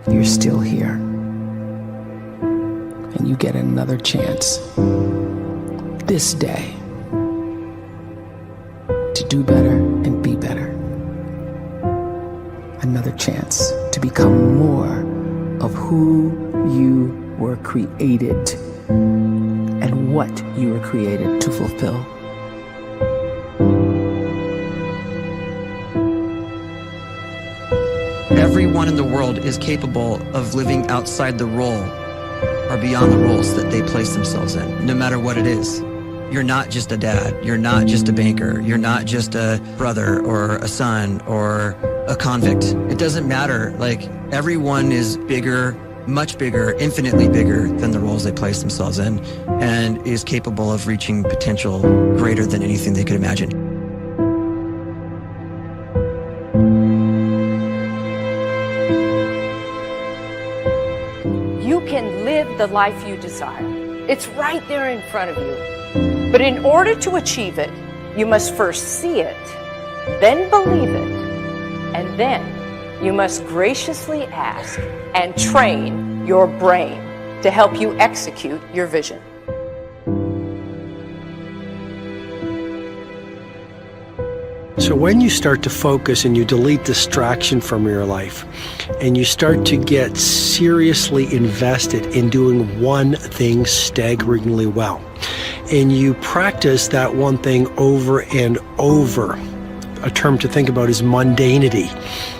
you're still here. And you get another chance this day to do better and be better. Another chance to become more of who you were created and what you were created to fulfill. Everyone in the world is capable of living outside the role or beyond the roles that they place themselves in, no matter what it is. You're not just a dad, you're not just a banker, you're not just a brother or a son or a convict. It doesn't matter. Like, everyone is bigger, much bigger, infinitely bigger than the roles they place themselves in, and is capable of reaching potential greater than anything they could imagine. You can live the life you desire. It's right there in front of you. But in order to achieve it, you must first see it, then believe it, and then you must graciously ask and train your brain to help you execute your vision. So when you start to focus and you delete distraction from your life, and you start to get seriously invested in doing one thing staggeringly well, and you practice that one thing over and over, a term to think about is mundanity.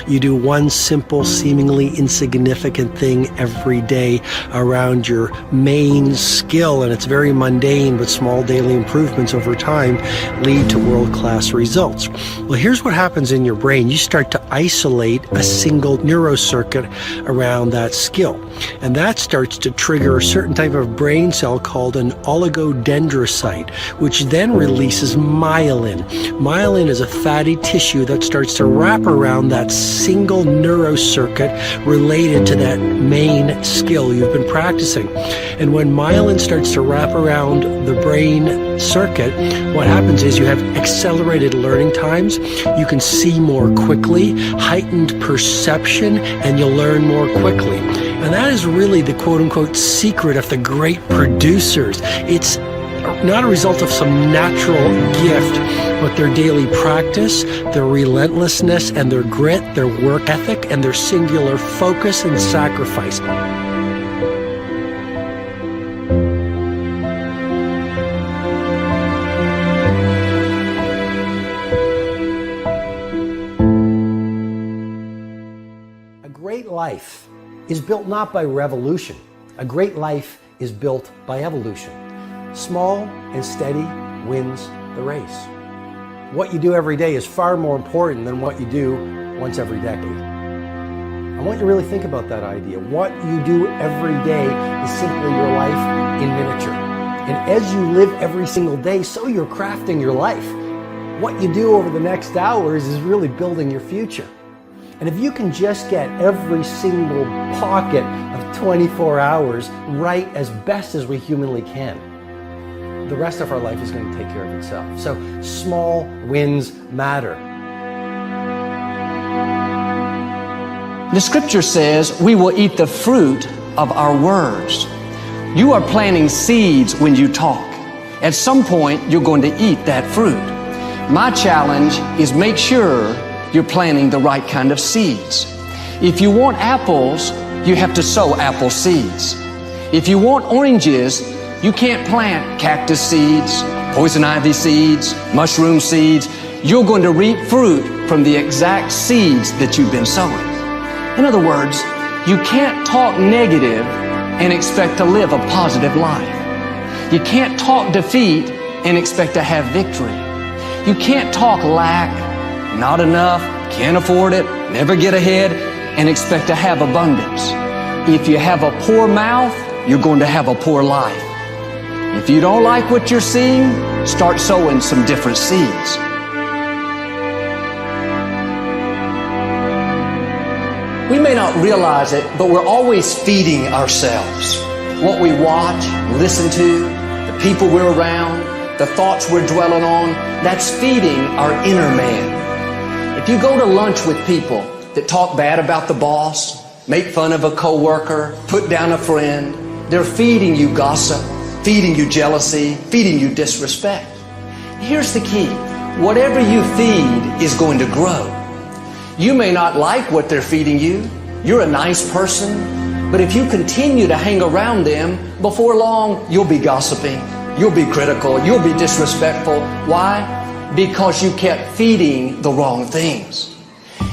You do one simple, seemingly insignificant thing every day around your main skill, and it's very mundane, but small daily improvements over time lead to world-class results. Well, here's what happens in your brain. You start to isolate a single neurocircuit around that skill, and that starts to trigger a certain type of brain cell called an oligodendrocyte, which then releases myelin. Myelin is a fatty tissue that starts to wrap around that single neurocircuit related to that main skill you've been practicing. And when myelin starts to wrap around the brain circuit, what happens is you have accelerated learning times, you can see more quickly, heightened perception, and you'll learn more quickly. And that is really the quote-unquote secret of the great producers. It's not a result of some natural gift, but their daily practice, their relentlessness and their grit, their work ethic, and their singular focus and sacrifice. A great life is built not by revolution. A great life is built by evolution. Small and steady wins the race. What you do every day is far more important than what you do once every decade. I want you to really think about that idea. What you do every day is simply your life in miniature. And as you live every single day, so you're crafting your life. What you do over the next hours is really building your future. And if you can just get every single pocket of 24 hours right as best as we humanly can, the rest of our life is going to take care of itself. So small wins matter. The scripture says we will eat the fruit of our words. You are planting seeds when you talk. At some point, you're going to eat that fruit. My challenge is make sure you're planting the right kind of seeds. If you want apples, you have to sow apple seeds. If you want oranges, you can't plant cactus seeds, poison ivy seeds, mushroom seeds. You're going to reap fruit from the exact seeds that you've been sowing. In other words, you can't talk negative and expect to live a positive life. You can't talk defeat and expect to have victory. You can't talk lack, not enough, can't afford it, never get ahead, and expect to have abundance. If you have a poor mouth, you're going to have a poor life. If you don't like what you're seeing, start sowing some different seeds. We may not realize it, but we're always feeding ourselves. What we watch, listen to, the people we're around, the thoughts we're dwelling on, that's feeding our inner man. If you go to lunch with people that talk bad about the boss, make fun of a coworker, put down a friend. They're feeding you gossip, feeding you jealousy, feeding you disrespect. Here's the key. Whatever you feed is going to grow. You may not like what they're feeding you. You're a nice person. But if you continue to hang around them, before long, you'll be gossiping. You'll be critical. You'll be disrespectful. Why? Because you kept feeding the wrong things.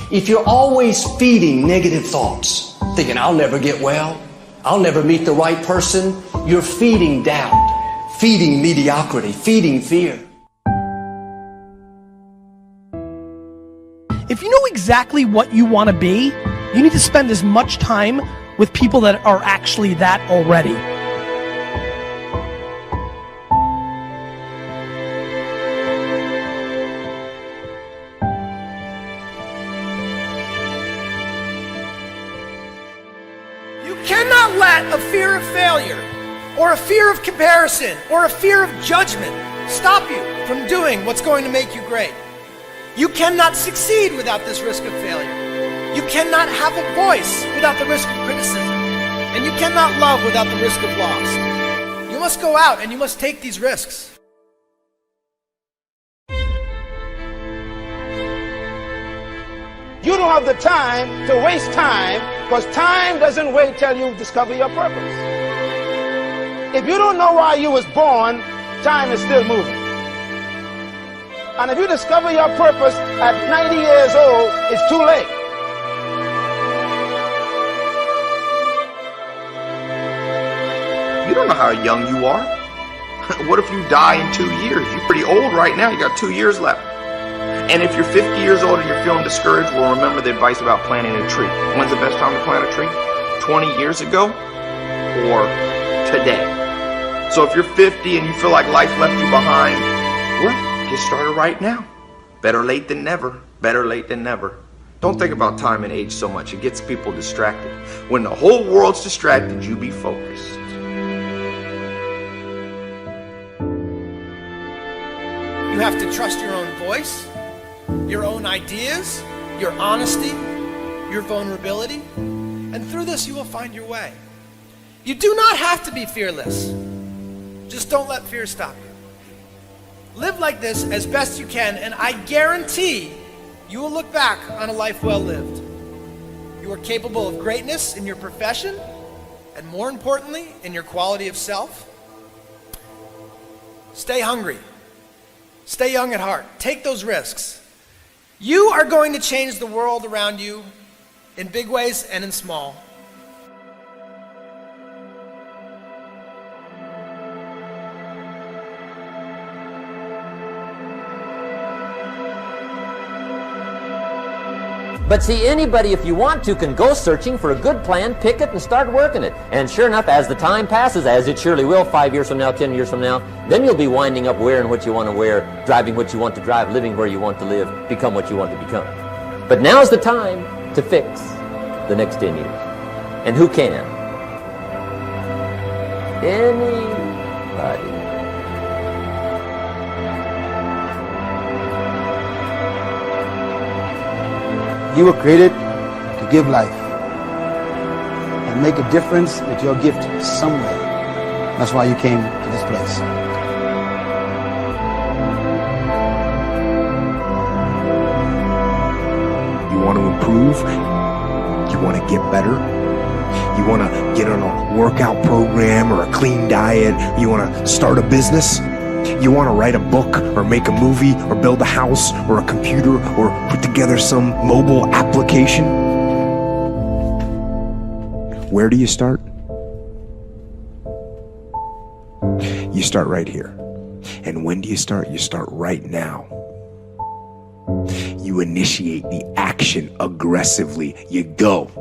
If you're always feeding negative thoughts, thinking, I'll never get well, I'll never meet the right person, you're feeding doubt, feeding mediocrity, feeding fear. If you know exactly what you want to be, you need to spend as much time with people that are actually that already. You cannot let a fear of failure, or a fear of comparison, or a fear of judgment stop you from doing what's going to make you great. You cannot succeed without this risk of failure. You cannot have a voice without the risk of criticism. And you cannot love without the risk of loss. You must go out and you must take these risks. You don't have the time to waste time, because time doesn't wait till you discover your purpose. If you don't know why you was born, time is still moving. And if you discover your purpose at 90 years old, it's too late. You don't know how young you are. What if you die in 2 years? You're pretty old right now. You got 2 years left. And if you're 50 years old and you're feeling discouraged, well, remember the advice about planting a tree. When's the best time to plant a tree? 20 years ago or today? So if you're 50 and you feel like life left you behind, well, get started right now. Better late than never. Better late than never. Don't think about time and age so much. It gets people distracted. When the whole world's distracted, you be focused. You have to trust your own voice, your own ideas, your honesty, your vulnerability, and through this you will find your way. You do not have to be fearless. Just don't let fear stop you. Live like this as best you can, and I guarantee you will look back on a life well lived. You are capable of greatness in your profession, and more importantly, in your quality of self. Stay hungry. Stay young at heart. Take those risks. You are going to change the world around you in big ways and in small. But see, anybody, if you want to, can go searching for a good plan, pick it, and start working it. And sure enough, as the time passes, as it surely will, 5 years from now, 10 years from now, then you'll be winding up wearing what you want to wear, driving what you want to drive, living where you want to live, become what you want to become. But now's the time to fix the next 10 years. And who can? Anybody. You were created to give life and make a difference with your gift somewhere. That's why you came to this place. You want to improve? You want to get better? You want to get on a workout program or a clean diet? You want to start a business? You want to write a book or make a movie or build a house or a computer or put together some mobile application? Where do you start? You start right here. And when do you start? You start right now. You initiate the action aggressively. You go.